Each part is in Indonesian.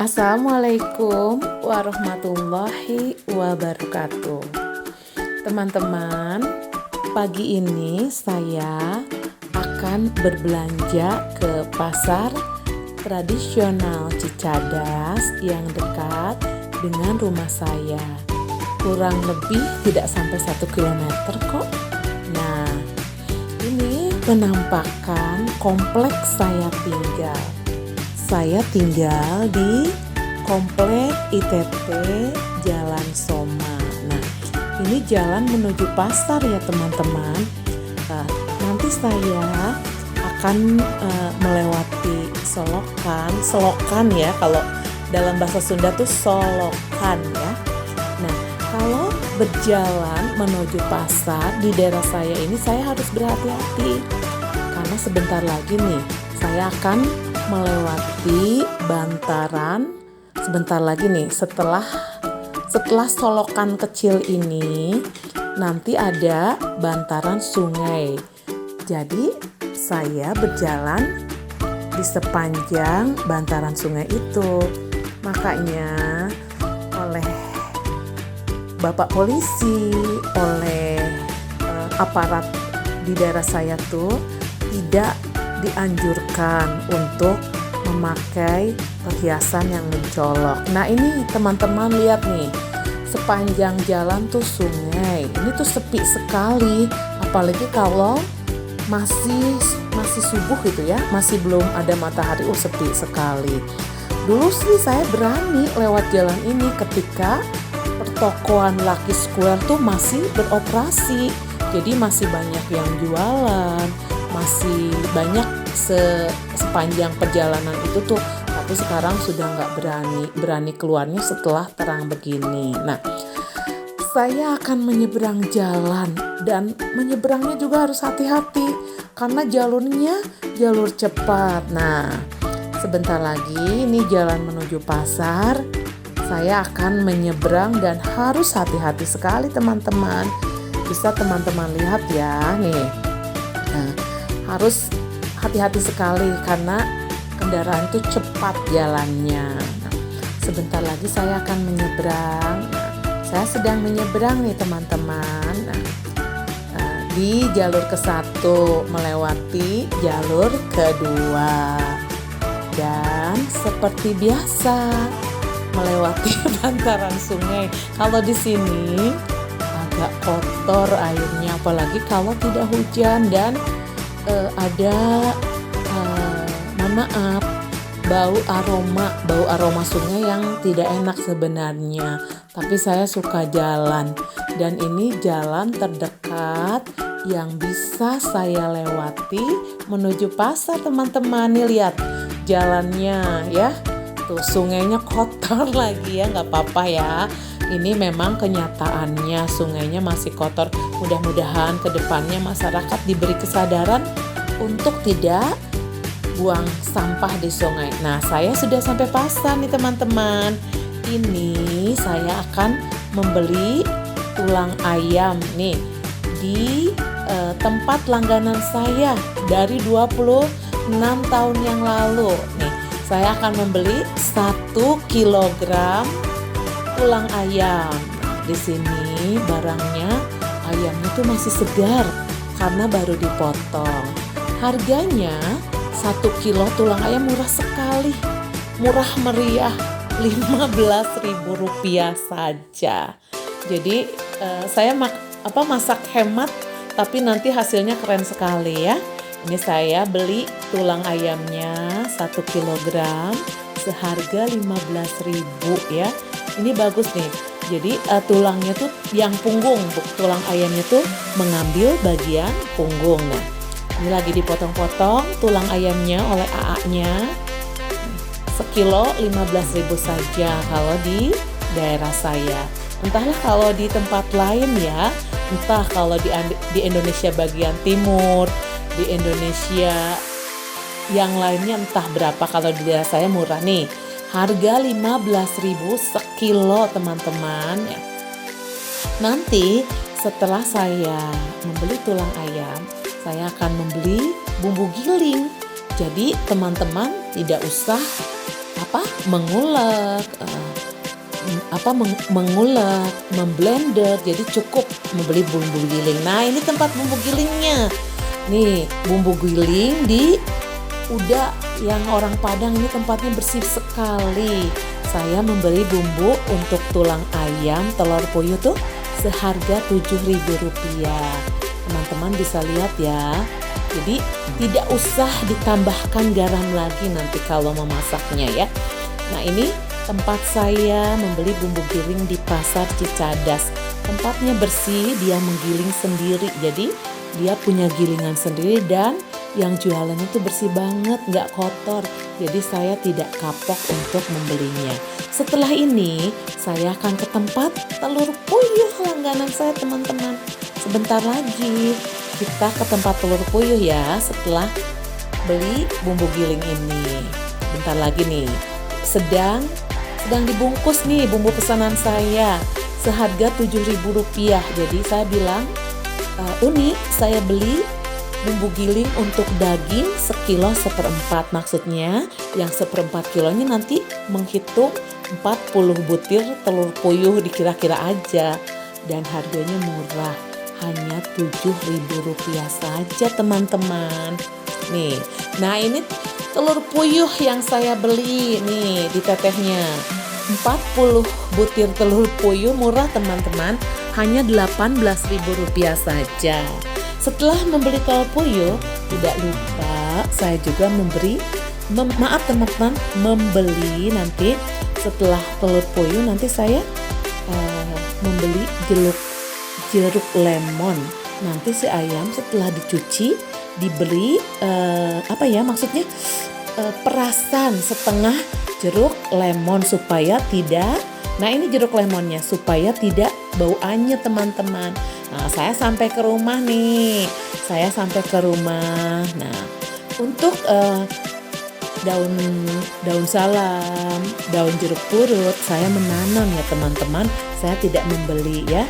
Assalamualaikum warahmatullahi wabarakatuh. Teman-teman, pagi ini saya akan berbelanja ke pasar tradisional Cicadas yang dekat dengan rumah saya. Kurang lebih tidak sampai 1 kilometer kok. Nah, ini penampakan kompleks saya tinggal. Saya tinggal di Komplek ITT Jalan Soma. Nah, ini jalan menuju pasar ya teman-teman. Nanti saya akan melewati selokan ya, kalau dalam bahasa Sunda tuh solokan ya. Nah, kalau berjalan menuju pasar di daerah saya ini, saya harus berhati-hati karena sebentar lagi nih saya akan melewati bantaran. Sebentar lagi nih, setelah solokan kecil ini nanti ada bantaran sungai. Jadi saya berjalan di sepanjang bantaran sungai itu. Makanya oleh Bapak polisi, oleh aparat di daerah saya tuh tidak dianjurkan untuk memakai perhiasan yang mencolok. Nah, ini teman-teman lihat nih, sepanjang jalan tuh sungai. Ini tuh sepi sekali, apalagi kalau masih subuh gitu ya, masih belum ada matahari. Sepi sekali. Dulu sih saya berani lewat jalan ini ketika pertokoan Lucky Square tuh masih beroperasi. Jadi masih banyak yang jualan, masih banyak sepanjang perjalanan itu tuh. Tapi sekarang sudah nggak berani keluarnya setelah terang begini. Nah, saya akan menyeberang jalan, dan menyeberangnya juga harus hati-hati karena jalurnya jalur cepat. Nah, sebentar lagi ini jalan menuju pasar. Saya akan menyeberang dan harus hati-hati sekali teman-teman. Bisa teman-teman lihat ya nih. Nah, harus hati-hati sekali karena kendaraan itu cepat jalannya. Nah, sebentar lagi saya akan menyeberang. Saya sedang menyeberang nih teman-teman. Di jalur ke-1 melewati jalur kedua. Dan seperti biasa melewati bantaran sungai. Kalau di sini agak kotor airnya, apalagi kalau tidak hujan dan ada mohon maaf, bau aroma sungai yang tidak enak sebenarnya. Tapi saya suka jalan, dan ini jalan terdekat yang bisa saya lewati menuju pasar teman-teman. Nih lihat jalannya ya. Tuh sungainya kotor lagi ya, nggak apa-apa ya. Ini memang kenyataannya, sungainya masih kotor. Mudah-mudahan ke depannya masyarakat diberi kesadaran untuk tidak buang sampah di sungai. Nah, saya sudah sampai pasar nih teman-teman. Ini saya akan membeli tulang ayam nih di tempat langganan saya dari 26 tahun yang lalu. Nih, saya akan membeli 1 kilogram tulang ayam. Di sini barangnya, ayamnya tuh masih segar karena baru dipotong. Harganya 1 kilo tulang ayam murah sekali. Murah meriah, Rp15.000 saja. Jadi saya masak hemat, tapi nanti hasilnya keren sekali ya. Ini saya beli tulang ayamnya 1 kilogram seharga Rp15.000 ya. Ini bagus nih. Jadi tulangnya tuh yang punggung, tulang ayamnya tuh mengambil bagian punggung. Nah, ini lagi dipotong-potong tulang ayamnya oleh AA-nya. Sekilo Rp15.000 saja kalau di daerah saya. Entahlah kalau di tempat lain ya, entah kalau di Indonesia bagian timur, di Indonesia yang lainnya entah berapa. Kalau di daerah saya murah nih, harga Rp15.000 sekilo teman-teman ya. Nanti setelah saya membeli tulang ayam, saya akan membeli bumbu giling. Jadi teman-teman tidak usah mengulek, mengulek, memblender. Jadi cukup membeli bumbu giling. Nah, ini tempat bumbu gilingnya. Nih, bumbu giling di Uda yang orang Padang, ini tempatnya bersih sekali. Saya membeli bumbu untuk tulang ayam, telur puyuh tuh seharga Rp7.000. Teman-teman bisa lihat ya. Jadi tidak usah ditambahkan garam lagi nanti kalau memasaknya ya. Nah, ini tempat saya membeli bumbu giling di Pasar Cicadas. Tempatnya bersih, dia menggiling sendiri. Jadi dia punya gilingan sendiri dan yang jualan itu bersih banget, nggak kotor. Jadi saya tidak kapok untuk membelinya. Setelah ini saya akan ke tempat telur puyuh langganan saya, teman-teman. Sebentar lagi kita ke tempat telur puyuh ya, setelah beli bumbu giling ini. Bentar lagi nih, sedang dibungkus nih bumbu pesanan saya seharga Rp7.000. Jadi saya bilang, Uni, saya beli bumbu giling untuk daging 1,4 kilo. Maksudnya yang 1/4 kilonya nanti menghitung 40 butir telur puyuh dikira-kira aja. Dan harganya murah, hanya Rp7.000 saja teman-teman. Nih, nah ini telur puyuh yang saya beli nih di tetehnya. 40 butir telur puyuh murah teman-teman, hanya Rp18.000 saja. Setelah membeli telur puyuh, tidak lupa saya juga membeli nanti setelah telur puyuh nanti saya membeli jeruk lemon. Nanti si ayam setelah dicuci diberi perasan setengah jeruk lemon supaya tidak. Nah, ini jeruk lemonnya supaya tidak bau anyet teman-teman. Nah, saya sampai ke rumah nih. Nah, untuk daun salam, daun jeruk purut saya menanam ya teman-teman. Saya tidak membeli ya.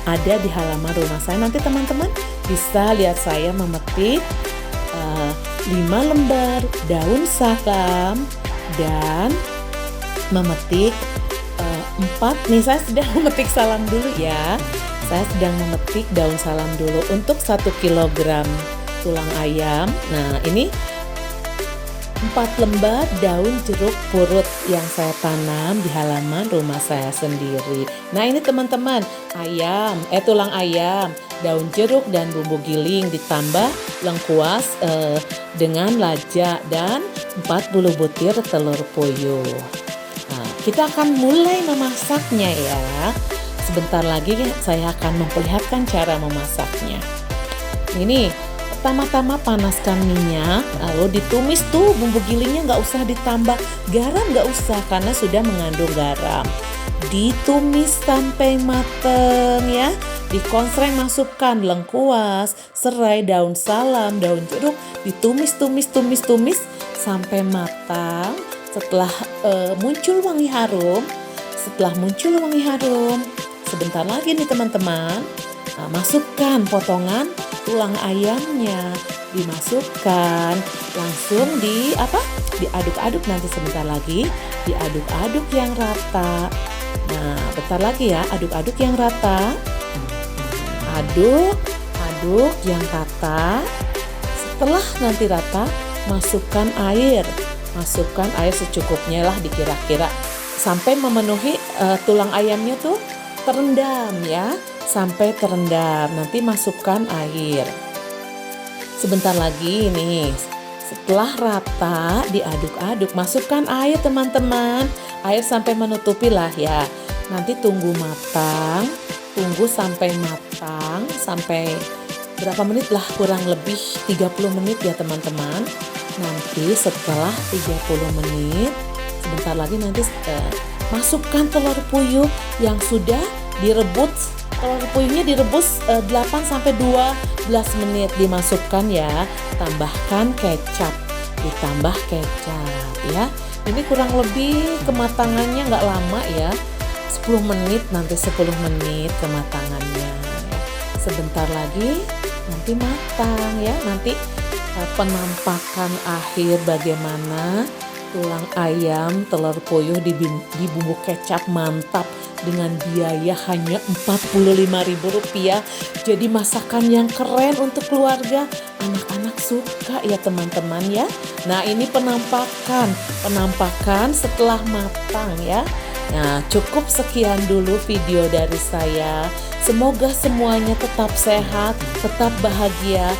Ada di halaman rumah saya. Nanti teman-teman bisa lihat saya memetik 5 lembar daun salam dan memetik 4. Nih saya sedang memetik salam dulu ya. Saya sedang memetik daun salam dulu untuk 1 kilogram tulang ayam. Nah, ini 4 lembar daun jeruk purut yang saya tanam di halaman rumah saya sendiri. Nah, ini teman-teman, tulang ayam, daun jeruk dan bumbu giling ditambah lengkuas dengan lada dan 40 butir telur puyuh. Nah, kita akan mulai memasaknya ya. Sebentar lagi saya akan memperlihatkan cara memasaknya. Ini pertama-tama panaskan minyak, lalu ditumis tuh bumbu gilingnya, nggak usah ditambah garam, nggak usah karena sudah mengandung garam. Ditumis sampai mateng ya. Dikonsreng, masukkan lengkuas, serai, daun salam, daun jeruk, ditumis sampai matang. Setelah muncul wangi harum, sebentar lagi nih teman-teman, masukkan potongan tulang ayamnya, dimasukkan langsung diaduk-aduk nanti sebentar lagi, diaduk-aduk yang rata. Nah, bentar lagi ya, aduk-aduk yang rata. Aduk yang rata. Setelah nanti rata, masukkan air secukupnya lah, dikira-kira sampai memenuhi tulang ayamnya tuh terendam ya, sampai terendam. Nanti masukkan air. Sebentar lagi nih, setelah rata diaduk-aduk, masukkan air teman-teman. Air sampai menutupi lah ya. Nanti tunggu sampai matang, sampai berapa menit lah, kurang lebih 30 menit ya teman-teman. Nanti setelah 30 menit, sebentar lagi nanti masukkan telur puyuh yang sudah direbus. Telur puyuhnya direbus 8 sampai 12 menit, dimasukkan ya. Ditambah kecap ya. Ini kurang lebih kematangannya nggak lama ya, 10 menit kematangannya. Sebentar lagi nanti matang ya. Nanti penampakan akhir bagaimana tulang ayam, telur puyuh di bumbu kecap mantap dengan biaya hanya Rp45.000. Jadi masakan yang keren untuk keluarga. Anak-anak suka ya teman-teman ya. Nah, ini penampakan setelah matang ya. Nah, cukup sekian dulu video dari saya. Semoga semuanya tetap sehat, tetap bahagia.